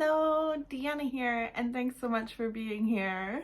Hello, Deanna here, and thanks so much for being here.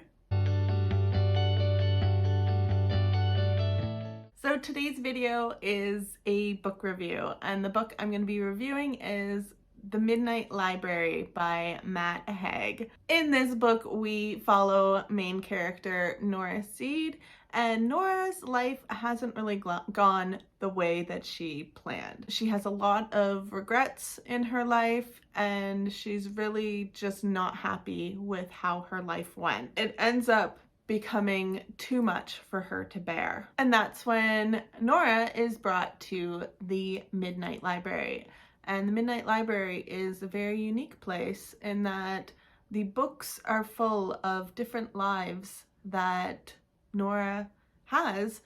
So today's video is a book review, and the book I'm going to be reviewing is The Midnight Library by Matt Haig. In this book, we follow main character Nora Seed, and Nora's life hasn't really gone the way that she planned. She has a lot of regrets in her life, and she's really just not happy with how her life went. It ends up becoming too much for her to bear. And that's when Nora is brought to the Midnight Library. And the Midnight Library is a very unique place in that the books are full of different lives that Nora has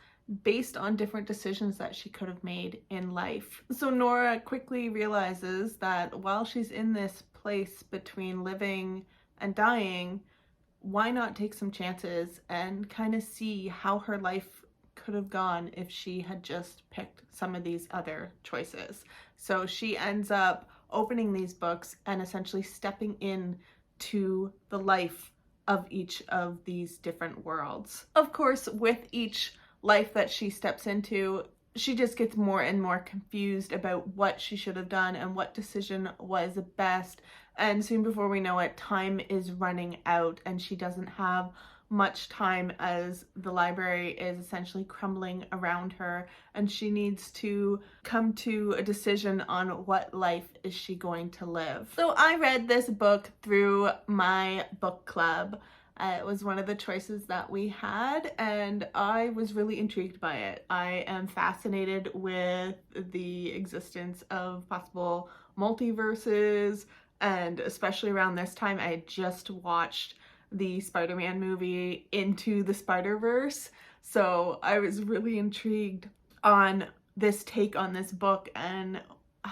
based on different decisions that she could have made in life. So Nora quickly realizes that while she's in this place between living and dying, why not take some chances and kind of see how her life could have gone if she had just picked some of these other choices. So she ends up opening these books and essentially stepping in to the life of each of these different worlds. Of course, with each life that she steps into, she just gets more and more confused about what she should have done and what decision was best. And soon before we know it, time is running out and she doesn't have much time as the library is essentially crumbling around her, and she needs to come to a decision on what life is she going to live. So I read this book through my book club. It was one of the choices that we had, and I was really intrigued by it. I am fascinated with the existence of possible multiverses, and especially around this time, I had just watched the Spider-Man movie Into the Spider-Verse, so I was really intrigued on this take on this book and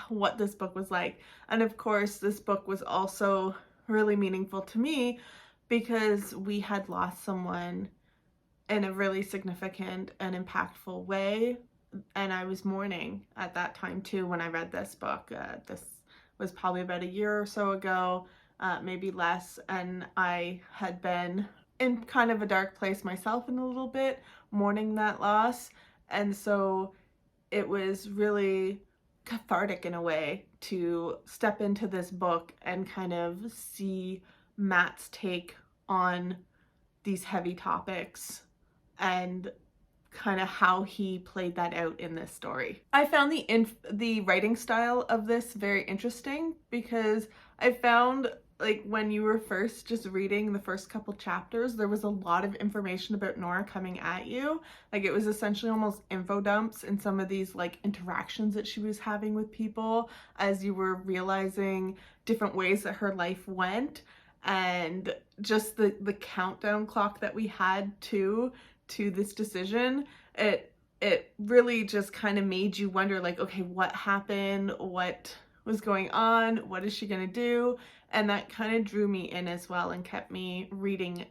what this book was like. And of course, this book was also really meaningful to me because we had lost someone in a really significant and impactful way, and I was mourning at that time too when I read this book. This was probably about a year or so ago, maybe less, and I had been in kind of a dark place myself in a little bit, mourning that loss, and so it was really cathartic in a way to step into this book and kind of see Matt's take on these heavy topics and kind of how he played that out in this story. I found the writing style of this very interesting because I found, like, when you were first just reading the first couple chapters, there was a lot of information about Nora coming at you. Like, it was essentially almost info dumps in some of these like interactions that she was having with people as you were realizing different ways that her life went, and just the countdown clock that we had to this decision. It really just kind of made you wonder, like, okay, what happened? What was going on? What is she gonna do? And that kind of drew me in as well and kept me reading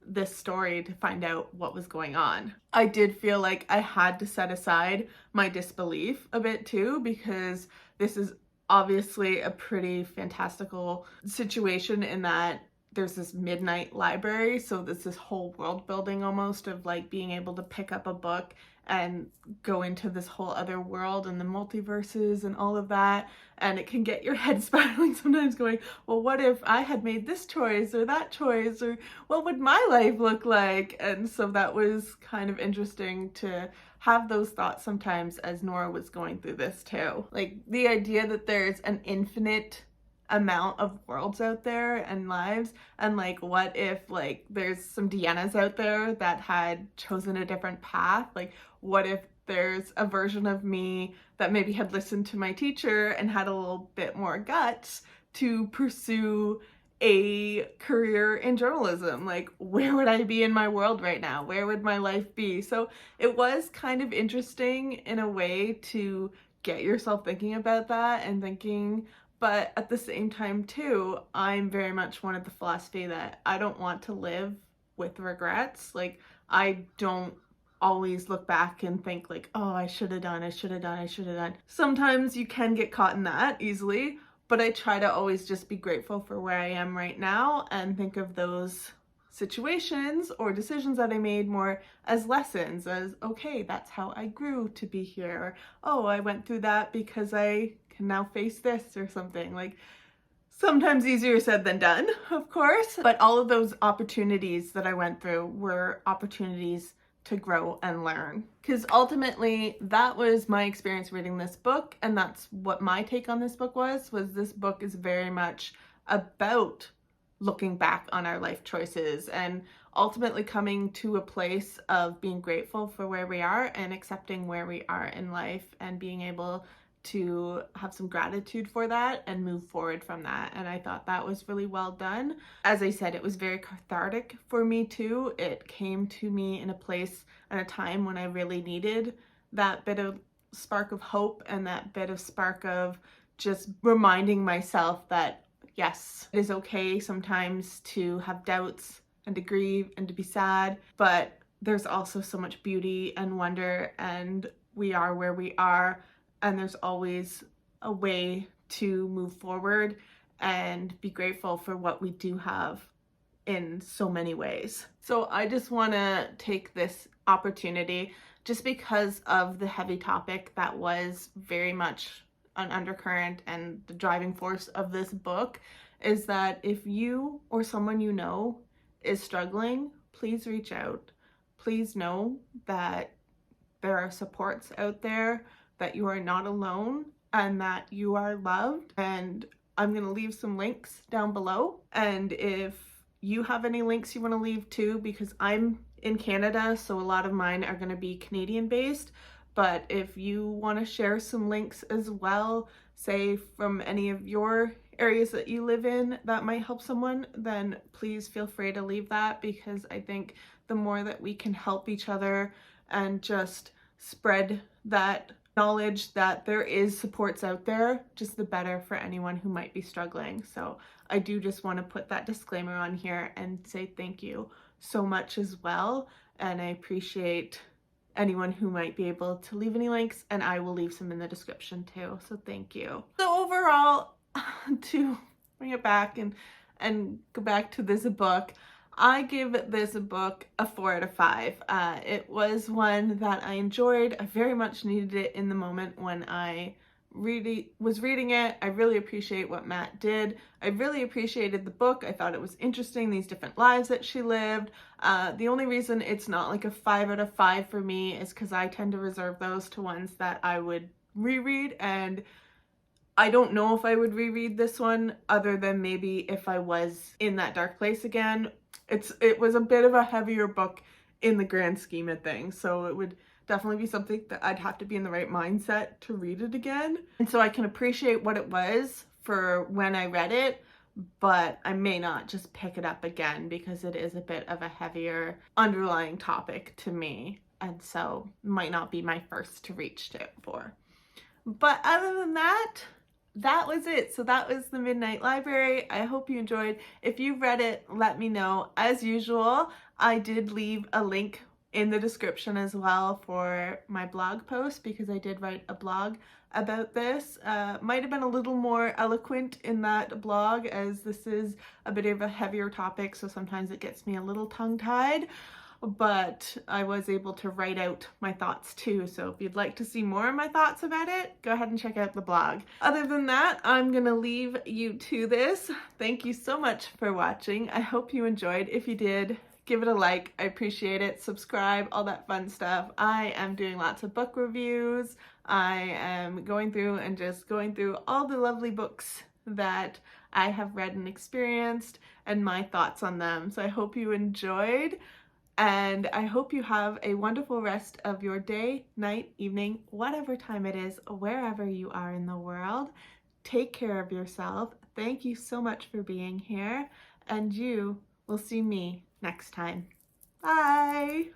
this story to find out what was going on. I did feel like I had to set aside my disbelief a bit too, because this is obviously a pretty fantastical situation in that there's this midnight library, so there's this whole world building almost of like being able to pick up a book and go into this whole other world and the multiverses and all of that, and it can get your head spiraling sometimes going, well, what if I had made this choice or that choice, or what would my life look like? And so that was kind of interesting to have those thoughts sometimes as Nora was going through this too. Like, the idea that there's an infinite amount of worlds out there and lives, and like, what if like there's some Deannas out there that had chosen a different path? Like, what if there's a version of me that maybe had listened to my teacher and had a little bit more guts to pursue a career in journalism? Like, where would I be in my world right now? Where would my life be? So it was kind of interesting in a way to get yourself thinking about that and thinking. But at the same time too, I'm very much one of the philosophy that I don't want to live with regrets. Like, I don't always look back and think like, oh, I should have done. Sometimes you can get caught in that easily, but I try to always just be grateful for where I am right now and think of those situations or decisions that I made more as lessons, as okay, that's how I grew to be here, or oh, I went through that because I can now face this or something. Like, sometimes easier said than done, of course, but all of those opportunities that I went through were opportunities to grow and learn. Because ultimately, that was my experience reading this book, and that's what my take on this book was this book is very much about looking back on our life choices and ultimately coming to a place of being grateful for where we are and accepting where we are in life and being able to have some gratitude for that and move forward from that. And I thought that was really well done. As I said, it was very cathartic for me too. It came to me in a place and a time when I really needed that bit of spark of hope and that bit of spark of just reminding myself that yes, it is okay sometimes to have doubts and to grieve and to be sad, but there's also so much beauty and wonder, and we are where we are, and there's always a way to move forward and be grateful for what we do have in so many ways. So I just want to take this opportunity, just because of the heavy topic that was very much an undercurrent and the driving force of this book, is that if you or someone you know is struggling, please reach out. Please know that there are supports out there, that you are not alone, and that you are loved. And I'm going to leave some links down below. And if you have any links you want to leave too, because I'm in Canada, so a lot of mine are going to be Canadian based. But if you want to share some links as well, say from any of your areas that you live in that might help someone, then please feel free to leave that, because I think the more that we can help each other and just spread that knowledge that there is supports out there, just the better for anyone who might be struggling. So I do just want to put that disclaimer on here and say thank you so much as well. And I appreciate anyone who might be able to leave any links, and I will leave some in the description too. So thank you. So overall, to bring it back and go back to this book, I give this book a 4 out of 5. It was one that I enjoyed. I very much needed it in the moment when I was reading it. I really appreciate what Matt did. I really appreciated the book. I thought it was interesting, these different lives that she lived. The only reason it's not like a 5 out of 5 for me is because I tend to reserve those to ones that I would reread, and I don't know if I would reread this one other than maybe if I was in that dark place again. It was a bit of a heavier book in the grand scheme of things, so it would definitely be something that I'd have to be in the right mindset to read it again. And so I can appreciate what it was for when I read it, but I may not just pick it up again because it is a bit of a heavier underlying topic to me, and so might not be my first to reach for. But other than that, that was it. So that was The Midnight Library. I hope you enjoyed. If you read it, let me know. As usual, I did leave a link in the description as well for my blog post, because I did write a blog about this. Might have been a little more eloquent in that blog, as this is a bit of a heavier topic, so sometimes it gets me a little tongue-tied. But I was able to write out my thoughts too, so if you'd like to see more of my thoughts about it, go ahead and check out the blog. Other than that, I'm gonna leave you to this. Thank you so much for watching. I hope you enjoyed. If you did, give it a like. I appreciate it. Subscribe, all that fun stuff. I am doing lots of book reviews. I am going through all the lovely books that I have read and experienced and my thoughts on them. So I hope you enjoyed. And I hope you have a wonderful rest of your day, night, evening, whatever time it is, wherever you are in the world. Take care of yourself. Thank you so much for being here, and you will see me next time. Bye!